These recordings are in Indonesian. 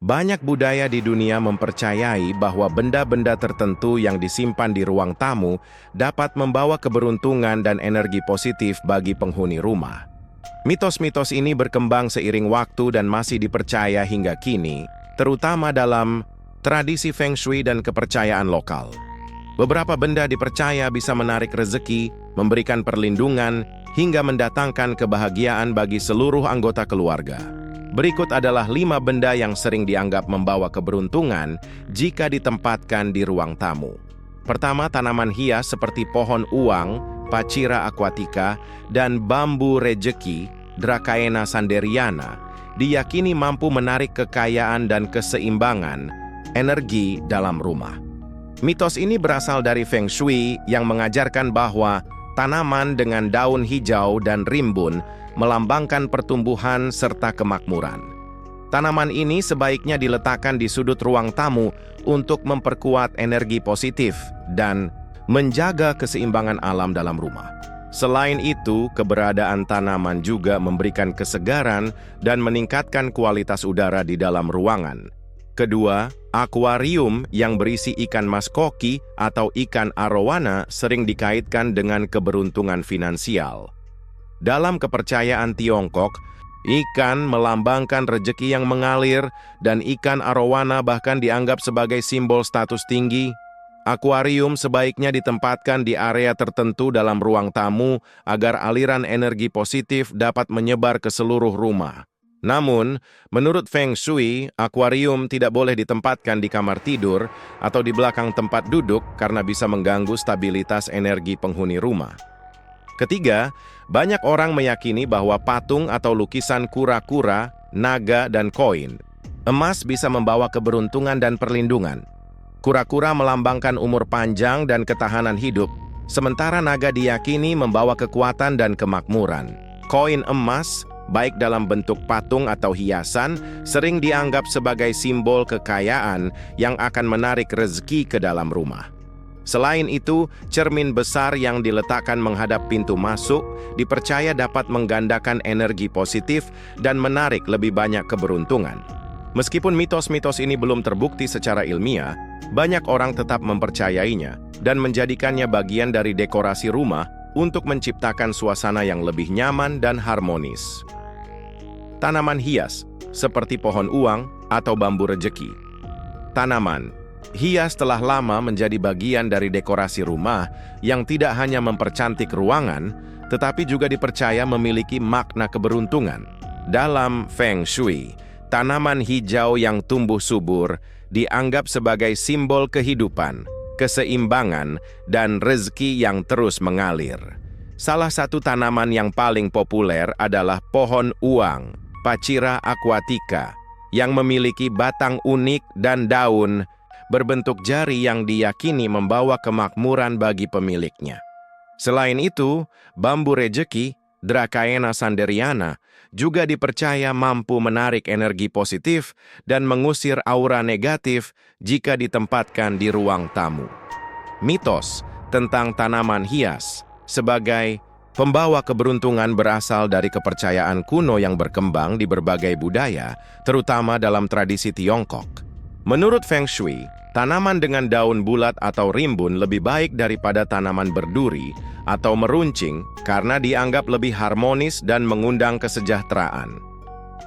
Banyak budaya di dunia mempercayai bahwa benda-benda tertentu yang disimpan di ruang tamu dapat membawa keberuntungan dan energi positif bagi penghuni rumah. Mitos-mitos ini berkembang seiring waktu dan masih dipercaya hingga kini, terutama dalam tradisi Feng Shui dan kepercayaan lokal. Beberapa benda dipercaya bisa menarik rezeki, memberikan perlindungan, hingga mendatangkan kebahagiaan bagi seluruh anggota keluarga. Berikut adalah 5 benda yang sering dianggap membawa keberuntungan jika ditempatkan di ruang tamu. Pertama, tanaman hias seperti pohon uang, Pachira aquatica, dan bambu rejeki, Dracaena sanderiana, diyakini mampu menarik kekayaan dan keseimbangan energi dalam rumah. Mitos ini berasal dari Feng Shui yang mengajarkan bahwa tanaman dengan daun hijau dan rimbun melambangkan pertumbuhan serta kemakmuran. Tanaman ini sebaiknya diletakkan di sudut ruang tamu untuk memperkuat energi positif dan menjaga keseimbangan alam dalam rumah. Selain itu, keberadaan tanaman juga memberikan kesegaran dan meningkatkan kualitas udara di dalam ruangan. Kedua, akuarium yang berisi ikan mas koki atau ikan arowana sering dikaitkan dengan keberuntungan finansial. Dalam kepercayaan Tiongkok, ikan melambangkan rezeki yang mengalir dan ikan arowana bahkan dianggap sebagai simbol status tinggi. Akuarium sebaiknya ditempatkan di area tertentu dalam ruang tamu agar aliran energi positif dapat menyebar ke seluruh rumah. Namun, menurut Feng Shui, akuarium tidak boleh ditempatkan di kamar tidur atau di belakang tempat duduk karena bisa mengganggu stabilitas energi penghuni rumah. Ketiga, banyak orang meyakini bahwa patung atau lukisan kura-kura, naga, dan koin emas bisa membawa keberuntungan dan perlindungan. Kura-kura melambangkan umur panjang dan ketahanan hidup, sementara naga diyakini membawa kekuatan dan kemakmuran. Koin emas, baik dalam bentuk patung atau hiasan, sering dianggap sebagai simbol kekayaan yang akan menarik rezeki ke dalam rumah. Selain itu, cermin besar yang diletakkan menghadap pintu masuk dipercaya dapat menggandakan energi positif dan menarik lebih banyak keberuntungan. Meskipun mitos-mitos ini belum terbukti secara ilmiah, banyak orang tetap mempercayainya dan menjadikannya bagian dari dekorasi rumah untuk menciptakan suasana yang lebih nyaman dan harmonis. Tanaman hias, seperti pohon uang atau bambu rejeki. Tanaman hias telah lama menjadi bagian dari dekorasi rumah yang tidak hanya mempercantik ruangan, tetapi juga dipercaya memiliki makna keberuntungan. Dalam Feng Shui, tanaman hijau yang tumbuh subur dianggap sebagai simbol kehidupan, keseimbangan, dan rezeki yang terus mengalir. Salah satu tanaman yang paling populer adalah pohon uang, Pachira aquatica, yang memiliki batang unik dan daun berbentuk jari yang diyakini membawa kemakmuran bagi pemiliknya. Selain itu, bambu rejeki, Dracaena sanderiana, juga dipercaya mampu menarik energi positif dan mengusir aura negatif jika ditempatkan di ruang tamu. Mitos tentang tanaman hias sebagai pembawa keberuntungan berasal dari kepercayaan kuno yang berkembang di berbagai budaya, terutama dalam tradisi Tiongkok. Menurut Feng Shui, tanaman dengan daun bulat atau rimbun lebih baik daripada tanaman berduri atau meruncing karena dianggap lebih harmonis dan mengundang kesejahteraan.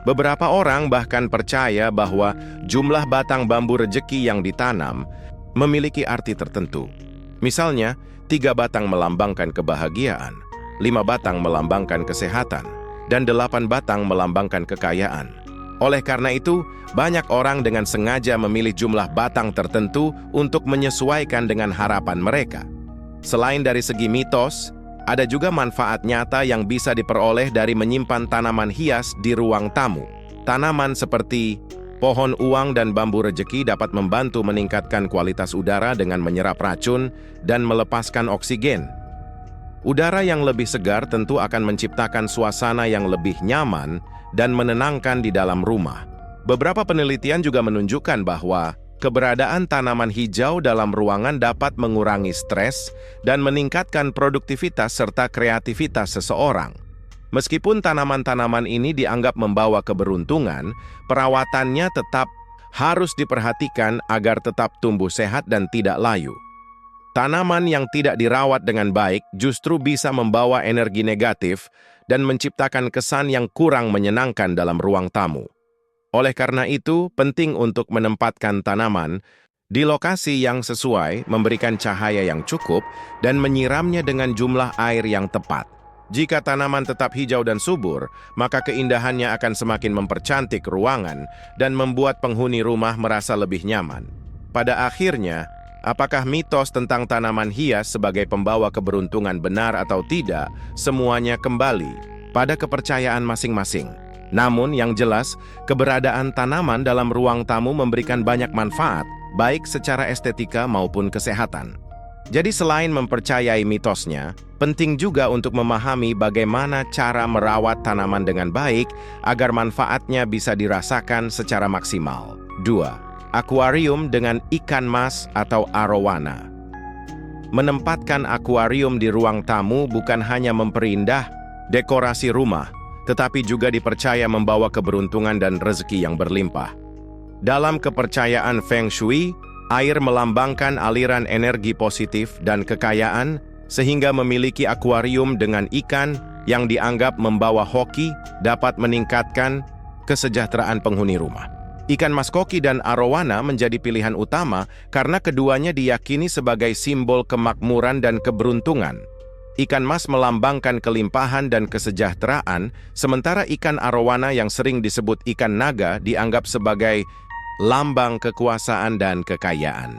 Beberapa orang bahkan percaya bahwa jumlah batang bambu rejeki yang ditanam memiliki arti tertentu. Misalnya, 3 batang melambangkan kebahagiaan, 5 batang melambangkan kesehatan, dan 8 batang melambangkan kekayaan. Oleh karena itu, banyak orang dengan sengaja memilih jumlah batang tertentu untuk menyesuaikan dengan harapan mereka. Selain dari segi mitos, ada juga manfaat nyata yang bisa diperoleh dari menyimpan tanaman hias di ruang tamu. Tanaman seperti pohon uang dan bambu rejeki dapat membantu meningkatkan kualitas udara dengan menyerap racun dan melepaskan oksigen. Udara yang lebih segar tentu akan menciptakan suasana yang lebih nyaman dan menenangkan di dalam rumah. Beberapa penelitian juga menunjukkan bahwa keberadaan tanaman hijau dalam ruangan dapat mengurangi stres dan meningkatkan produktivitas serta kreativitas seseorang. Meskipun tanaman-tanaman ini dianggap membawa keberuntungan, perawatannya tetap harus diperhatikan agar tetap tumbuh sehat dan tidak layu. Tanaman yang tidak dirawat dengan baik justru bisa membawa energi negatif dan menciptakan kesan yang kurang menyenangkan dalam ruang tamu. Oleh karena itu, penting untuk menempatkan tanaman di lokasi yang sesuai, memberikan cahaya yang cukup, dan menyiramnya dengan jumlah air yang tepat. Jika tanaman tetap hijau dan subur, maka keindahannya akan semakin mempercantik ruangan dan membuat penghuni rumah merasa lebih nyaman. Pada akhirnya, apakah mitos tentang tanaman hias sebagai pembawa keberuntungan benar atau tidak, semuanya kembali pada kepercayaan masing-masing. Namun yang jelas, keberadaan tanaman dalam ruang tamu memberikan banyak manfaat, baik secara estetika maupun kesehatan. Jadi selain mempercayai mitosnya, penting juga untuk memahami bagaimana cara merawat tanaman dengan baik agar manfaatnya bisa dirasakan secara maksimal. 2. Akuarium dengan ikan mas atau arowana. Menempatkan akuarium di ruang tamu bukan hanya memperindah dekorasi rumah, tetapi juga dipercaya membawa keberuntungan dan rezeki yang berlimpah. Dalam kepercayaan Feng Shui, air melambangkan aliran energi positif dan kekayaan, sehingga memiliki akuarium dengan ikan yang dianggap membawa hoki dapat meningkatkan kesejahteraan penghuni rumah. Ikan mas koki dan arowana menjadi pilihan utama karena keduanya diyakini sebagai simbol kemakmuran dan keberuntungan. Ikan mas melambangkan kelimpahan dan kesejahteraan, sementara ikan arowana yang sering disebut ikan naga dianggap sebagai lambang kekuasaan dan kekayaan.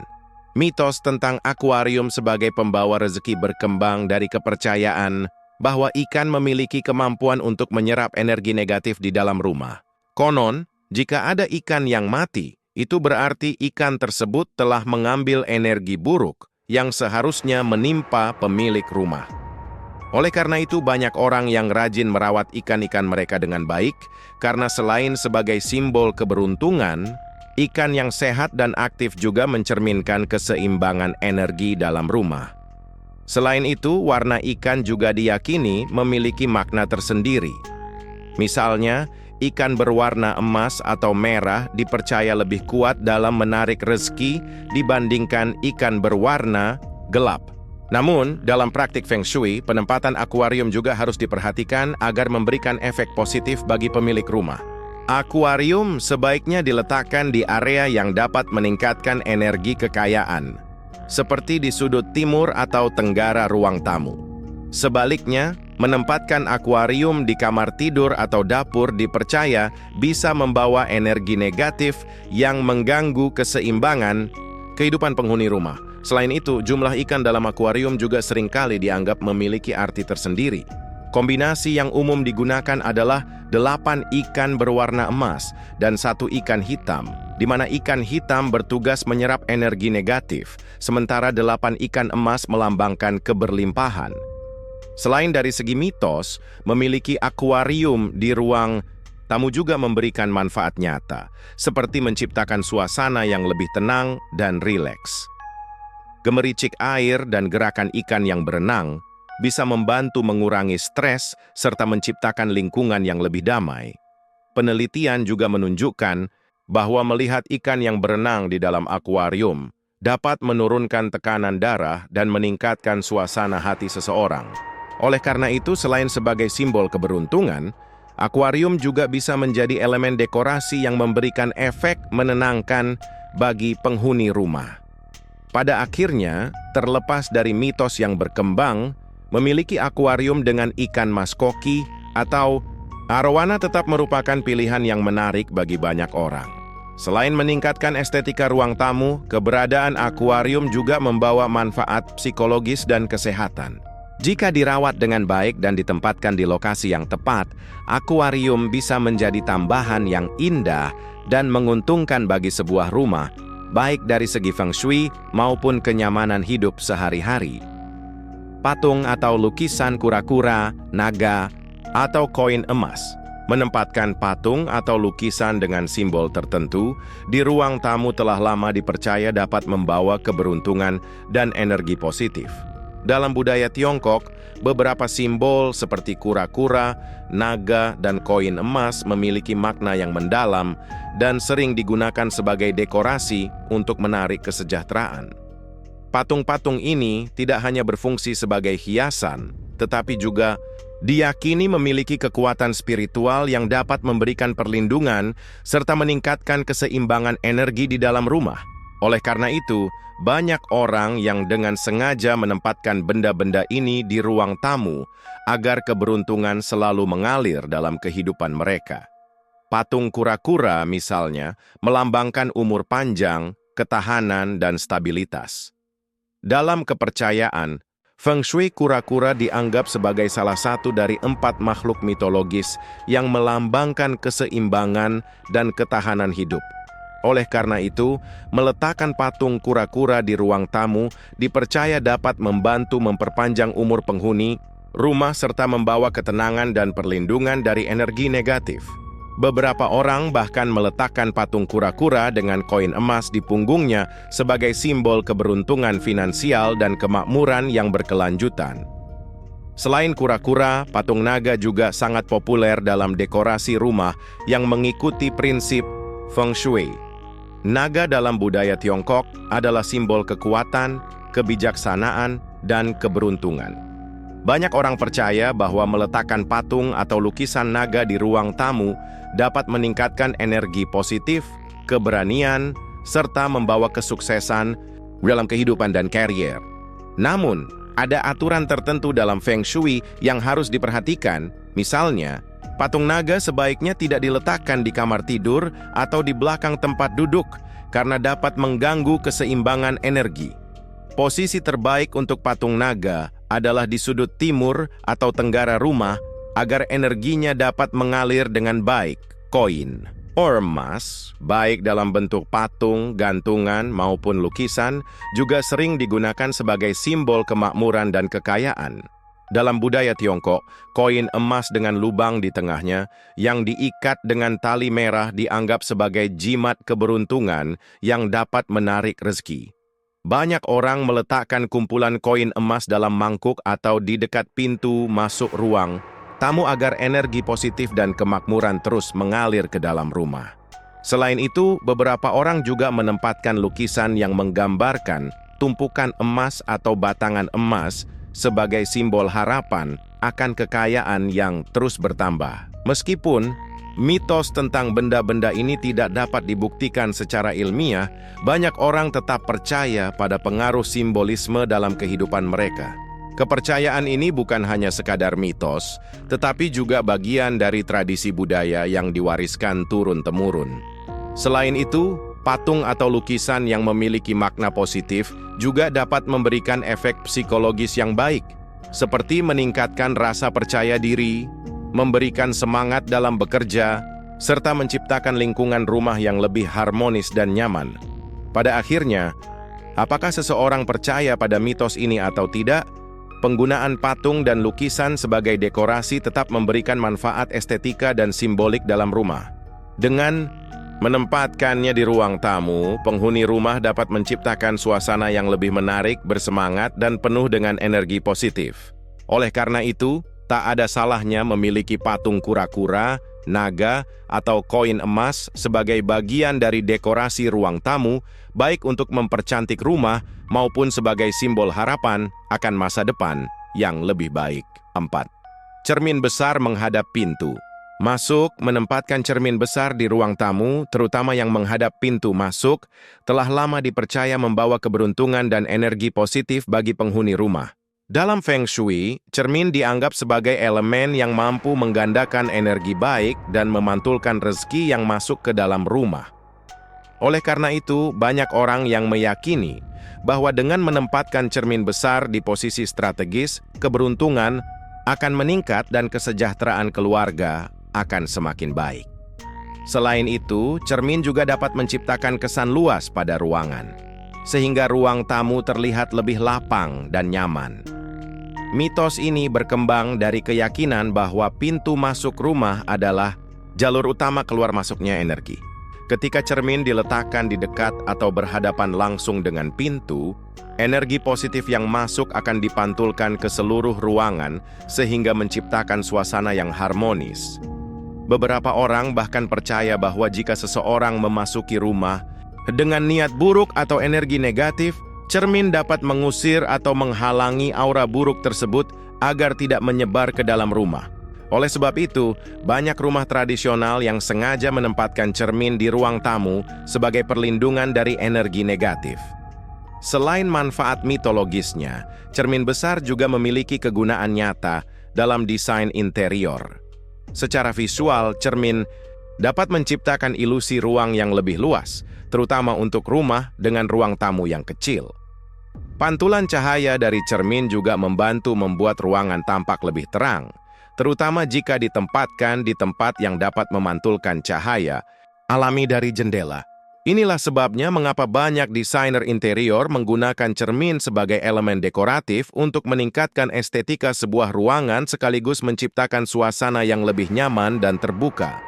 Mitos tentang akuarium sebagai pembawa rezeki berkembang dari kepercayaan bahwa ikan memiliki kemampuan untuk menyerap energi negatif di dalam rumah. Konon, jika ada ikan yang mati, itu berarti ikan tersebut telah mengambil energi buruk yang seharusnya menimpa pemilik rumah. Oleh karena itu, banyak orang yang rajin merawat ikan-ikan mereka dengan baik, karena selain sebagai simbol keberuntungan, ikan yang sehat dan aktif juga mencerminkan keseimbangan energi dalam rumah. Selain itu, warna ikan juga diyakini memiliki makna tersendiri. Misalnya, ikan berwarna emas atau merah dipercaya lebih kuat dalam menarik rezeki dibandingkan ikan berwarna gelap. Namun, dalam praktik Feng Shui, penempatan akuarium juga harus diperhatikan agar memberikan efek positif bagi pemilik rumah. Akuarium sebaiknya diletakkan di area yang dapat meningkatkan energi kekayaan, seperti di sudut timur atau tenggara ruang tamu. Sebaliknya, menempatkan akuarium di kamar tidur atau dapur dipercaya bisa membawa energi negatif yang mengganggu keseimbangan kehidupan penghuni rumah. Selain itu, jumlah ikan dalam akuarium juga seringkali dianggap memiliki arti tersendiri. Kombinasi yang umum digunakan adalah 8 ikan berwarna emas dan 1 ikan hitam, di mana ikan hitam bertugas menyerap energi negatif, sementara 8 ikan emas melambangkan keberlimpahan. Selain dari segi mitos, memiliki akuarium di ruang tamu juga memberikan manfaat nyata, seperti menciptakan suasana yang lebih tenang dan rileks. Gemericik air dan gerakan ikan yang berenang bisa membantu mengurangi stres serta menciptakan lingkungan yang lebih damai. Penelitian juga menunjukkan bahwa melihat ikan yang berenang di dalam akuarium dapat menurunkan tekanan darah dan meningkatkan suasana hati seseorang. Oleh karena itu, selain sebagai simbol keberuntungan, akuarium juga bisa menjadi elemen dekorasi yang memberikan efek menenangkan bagi penghuni rumah. Pada akhirnya, terlepas dari mitos yang berkembang, memiliki akuarium dengan ikan mas koki atau arowana tetap merupakan pilihan yang menarik bagi banyak orang. Selain meningkatkan estetika ruang tamu, keberadaan akuarium juga membawa manfaat psikologis dan kesehatan. Jika dirawat dengan baik dan ditempatkan di lokasi yang tepat, akuarium bisa menjadi tambahan yang indah dan menguntungkan bagi sebuah rumah, baik dari segi Feng Shui maupun kenyamanan hidup sehari-hari. Patung atau lukisan kura-kura, naga, atau koin emas. Menempatkan patung atau lukisan dengan simbol tertentu di ruang tamu telah lama dipercaya dapat membawa keberuntungan dan energi positif. Dalam budaya Tiongkok, beberapa simbol seperti kura-kura, naga, dan koin emas memiliki makna yang mendalam dan sering digunakan sebagai dekorasi untuk menarik kesejahteraan. Patung-patung ini tidak hanya berfungsi sebagai hiasan, tetapi juga diyakini memiliki kekuatan spiritual yang dapat memberikan perlindungan serta meningkatkan keseimbangan energi di dalam rumah. Oleh karena itu, banyak orang yang dengan sengaja menempatkan benda-benda ini di ruang tamu agar keberuntungan selalu mengalir dalam kehidupan mereka. Patung kura-kura misalnya melambangkan umur panjang, ketahanan, dan stabilitas. Dalam kepercayaan, Feng Shui kura-kura dianggap sebagai salah satu dari 4 makhluk mitologis yang melambangkan keseimbangan dan ketahanan hidup. Oleh karena itu, meletakkan patung kura-kura di ruang tamu dipercaya dapat membantu memperpanjang umur penghuni rumah serta membawa ketenangan dan perlindungan dari energi negatif. Beberapa orang bahkan meletakkan patung kura-kura dengan koin emas di punggungnya sebagai simbol keberuntungan finansial dan kemakmuran yang berkelanjutan. Selain kura-kura, patung naga juga sangat populer dalam dekorasi rumah yang mengikuti prinsip Feng Shui. Naga dalam budaya Tiongkok adalah simbol kekuatan, kebijaksanaan, dan keberuntungan. Banyak orang percaya bahwa meletakkan patung atau lukisan naga di ruang tamu dapat meningkatkan energi positif, keberanian, serta membawa kesuksesan dalam kehidupan dan karier. Namun, ada aturan tertentu dalam Feng Shui yang harus diperhatikan, misalnya, patung naga sebaiknya tidak diletakkan di kamar tidur atau di belakang tempat duduk karena dapat mengganggu keseimbangan energi. Posisi terbaik untuk patung naga adalah di sudut timur atau tenggara rumah agar energinya dapat mengalir dengan baik. Koin emas, baik dalam bentuk patung, gantungan, maupun lukisan, juga sering digunakan sebagai simbol kemakmuran dan kekayaan. Dalam budaya Tiongkok, koin emas dengan lubang di tengahnya yang diikat dengan tali merah dianggap sebagai jimat keberuntungan yang dapat menarik rezeki. Banyak orang meletakkan kumpulan koin emas dalam mangkuk atau di dekat pintu masuk ruang tamu agar energi positif dan kemakmuran terus mengalir ke dalam rumah. Selain itu, beberapa orang juga menempatkan lukisan yang menggambarkan tumpukan emas atau batangan emas sebagai simbol harapan akan kekayaan yang terus bertambah. Meskipun mitos tentang benda-benda ini tidak dapat dibuktikan secara ilmiah, banyak orang tetap percaya pada pengaruh simbolisme dalam kehidupan mereka. Kepercayaan ini bukan hanya sekadar mitos, tetapi juga bagian dari tradisi budaya yang diwariskan turun-temurun. Selain itu, patung atau lukisan yang memiliki makna positif juga dapat memberikan efek psikologis yang baik, seperti meningkatkan rasa percaya diri, memberikan semangat dalam bekerja, serta menciptakan lingkungan rumah yang lebih harmonis dan nyaman. Pada akhirnya, apakah seseorang percaya pada mitos ini atau tidak, penggunaan patung dan lukisan sebagai dekorasi tetap memberikan manfaat estetika dan simbolik dalam rumah. Dengan menempatkannya di ruang tamu, penghuni rumah dapat menciptakan suasana yang lebih menarik, bersemangat, dan penuh dengan energi positif. Oleh karena itu, tak ada salahnya memiliki patung kura-kura, naga, atau koin emas sebagai bagian dari dekorasi ruang tamu, baik untuk mempercantik rumah maupun sebagai simbol harapan akan masa depan yang lebih baik. 4. Cermin besar menghadap pintu. Masuk, menempatkan cermin besar di ruang tamu, terutama yang menghadap pintu masuk, telah lama dipercaya membawa keberuntungan dan energi positif bagi penghuni rumah. Dalam Feng Shui, cermin dianggap sebagai elemen yang mampu menggandakan energi baik dan memantulkan rezeki yang masuk ke dalam rumah. Oleh karena itu, banyak orang yang meyakini bahwa dengan menempatkan cermin besar di posisi strategis, keberuntungan akan meningkat dan kesejahteraan keluarga akan semakin baik. Selain itu, cermin juga dapat menciptakan kesan luas pada ruangan, sehingga ruang tamu terlihat lebih lapang dan nyaman. Mitos ini berkembang dari keyakinan bahwa pintu masuk rumah adalah jalur utama keluar masuknya energi. Ketika cermin diletakkan di dekat atau berhadapan langsung dengan pintu, energi positif yang masuk akan dipantulkan ke seluruh ruangan sehingga menciptakan suasana yang harmonis. Beberapa orang bahkan percaya bahwa jika seseorang memasuki rumah dengan niat buruk atau energi negatif, cermin dapat mengusir atau menghalangi aura buruk tersebut agar tidak menyebar ke dalam rumah. Oleh sebab itu, banyak rumah tradisional yang sengaja menempatkan cermin di ruang tamu sebagai perlindungan dari energi negatif. Selain manfaat mitologisnya, cermin besar juga memiliki kegunaan nyata dalam desain interior. Secara visual, cermin dapat menciptakan ilusi ruang yang lebih luas, terutama untuk rumah dengan ruang tamu yang kecil. Pantulan cahaya dari cermin juga membantu membuat ruangan tampak lebih terang, terutama jika ditempatkan di tempat yang dapat memantulkan cahaya alami dari jendela. Inilah sebabnya mengapa banyak desainer interior menggunakan cermin sebagai elemen dekoratif untuk meningkatkan estetika sebuah ruangan sekaligus menciptakan suasana yang lebih nyaman dan terbuka.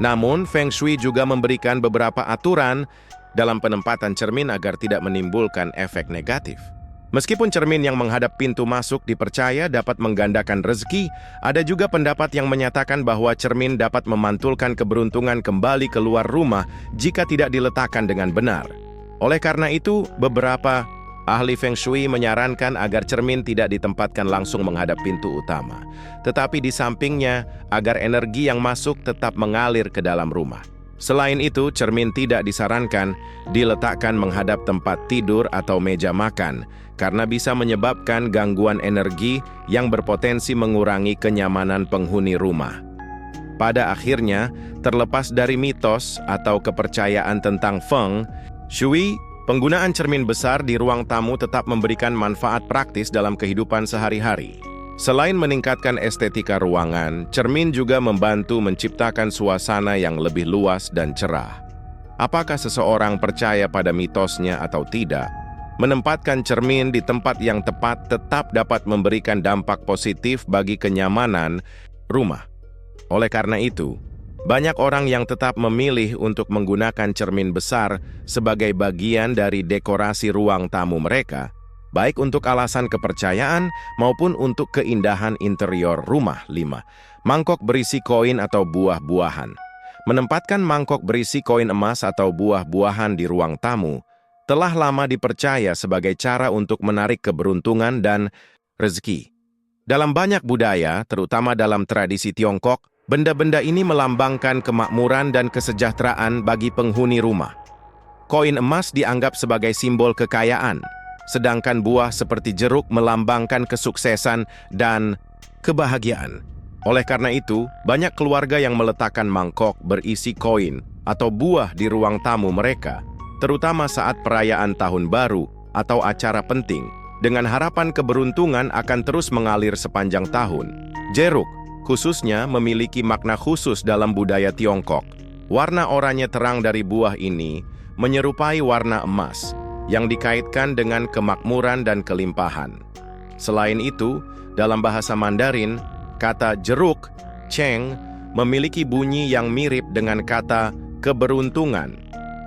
Namun, Feng Shui juga memberikan beberapa aturan dalam penempatan cermin agar tidak menimbulkan efek negatif. Meskipun cermin yang menghadap pintu masuk dipercaya dapat menggandakan rezeki, ada juga pendapat yang menyatakan bahwa cermin dapat memantulkan keberuntungan kembali keluar rumah jika tidak diletakkan dengan benar. Oleh karena itu, beberapa ahli Feng Shui menyarankan agar cermin tidak ditempatkan langsung menghadap pintu utama, tetapi di sampingnya agar energi yang masuk tetap mengalir ke dalam rumah. Selain itu, cermin tidak disarankan diletakkan menghadap tempat tidur atau meja makan, karena bisa menyebabkan gangguan energi yang berpotensi mengurangi kenyamanan penghuni rumah. Pada akhirnya, terlepas dari mitos atau kepercayaan tentang Feng Shui, penggunaan cermin besar di ruang tamu tetap memberikan manfaat praktis dalam kehidupan sehari-hari. Selain meningkatkan estetika ruangan, cermin juga membantu menciptakan suasana yang lebih luas dan cerah. Apakah seseorang percaya pada mitosnya atau tidak, menempatkan cermin di tempat yang tepat tetap dapat memberikan dampak positif bagi kenyamanan rumah. Oleh karena itu, banyak orang yang tetap memilih untuk menggunakan cermin besar sebagai bagian dari dekorasi ruang tamu mereka, baik untuk alasan kepercayaan maupun untuk keindahan interior rumah. 5. Mangkok berisi koin atau buah-buahan. Menempatkan mangkok berisi koin emas atau buah-buahan di ruang tamu telah lama dipercaya sebagai cara untuk menarik keberuntungan dan rezeki. Dalam banyak budaya, terutama dalam tradisi Tiongkok, benda-benda ini melambangkan kemakmuran dan kesejahteraan bagi penghuni rumah. Koin emas dianggap sebagai simbol kekayaan, sedangkan buah seperti jeruk melambangkan kesuksesan dan kebahagiaan. Oleh karena itu, banyak keluarga yang meletakkan mangkok berisi koin atau buah di ruang tamu mereka, terutama saat perayaan tahun baru atau acara penting, dengan harapan keberuntungan akan terus mengalir sepanjang tahun. Jeruk, khususnya, memiliki makna khusus dalam budaya Tiongkok. Warna oranye terang dari buah ini menyerupai warna emas, yang dikaitkan dengan kemakmuran dan kelimpahan. Selain itu, dalam bahasa Mandarin, kata jeruk, cheng, memiliki bunyi yang mirip dengan kata keberuntungan,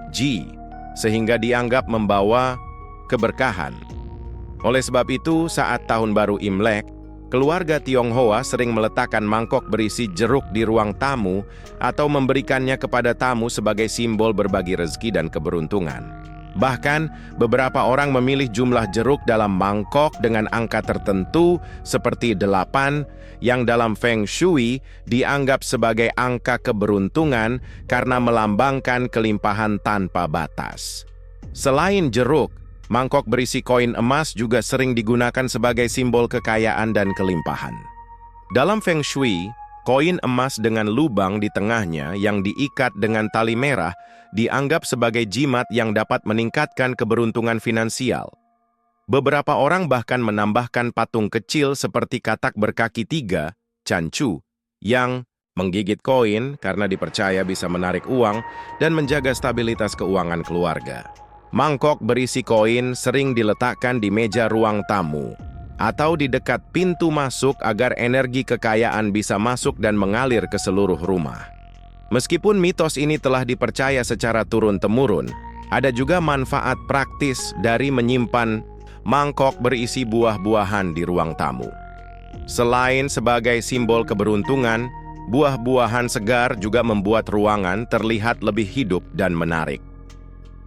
ji, sehingga dianggap membawa keberkahan. Oleh sebab itu, saat Tahun Baru Imlek, keluarga Tionghoa sering meletakkan mangkok berisi jeruk di ruang tamu atau memberikannya kepada tamu sebagai simbol berbagi rezeki dan keberuntungan. Bahkan, beberapa orang memilih jumlah jeruk dalam mangkok dengan angka tertentu seperti 8, yang dalam Feng Shui dianggap sebagai angka keberuntungan karena melambangkan kelimpahan tanpa batas. Selain jeruk, mangkok berisi koin emas juga sering digunakan sebagai simbol kekayaan dan kelimpahan. Dalam Feng Shui, koin emas dengan lubang di tengahnya yang diikat dengan tali merah dianggap sebagai jimat yang dapat meningkatkan keberuntungan finansial. Beberapa orang bahkan menambahkan patung kecil seperti katak berkaki 3, Cancu, yang menggigit koin karena dipercaya bisa menarik uang dan menjaga stabilitas keuangan keluarga. Mangkok berisi koin sering diletakkan di meja ruang tamu atau di dekat pintu masuk agar energi kekayaan bisa masuk dan mengalir ke seluruh rumah. Meskipun mitos ini telah dipercaya secara turun-temurun, ada juga manfaat praktis dari menyimpan mangkok berisi buah-buahan di ruang tamu. Selain sebagai simbol keberuntungan, buah-buahan segar juga membuat ruangan terlihat lebih hidup dan menarik.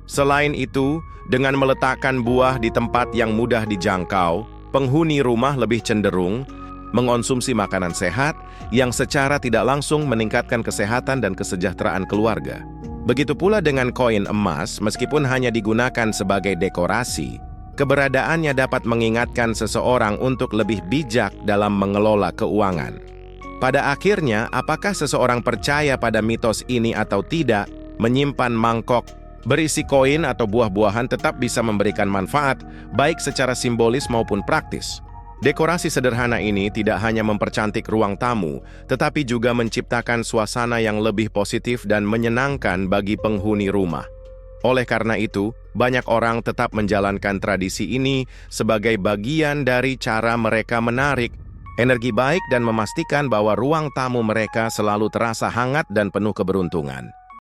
Selain itu, dengan meletakkan buah di tempat yang mudah dijangkau, penghuni rumah lebih cenderung mengonsumsi makanan sehat yang secara tidak langsung meningkatkan kesehatan dan kesejahteraan keluarga. Begitu pula dengan koin emas, meskipun hanya digunakan sebagai dekorasi, keberadaannya dapat mengingatkan seseorang untuk lebih bijak dalam mengelola keuangan. Pada akhirnya, apakah seseorang percaya pada mitos ini atau tidak, menyimpan mangkok berisi koin atau buah-buahan tetap bisa memberikan manfaat, baik secara simbolis maupun praktis. Dekorasi sederhana ini tidak hanya mempercantik ruang tamu, tetapi juga menciptakan suasana yang lebih positif dan menyenangkan bagi penghuni rumah. Oleh karena itu, banyak orang tetap menjalankan tradisi ini sebagai bagian dari cara mereka menarik energi baik dan memastikan bahwa ruang tamu mereka selalu terasa hangat dan penuh keberuntungan.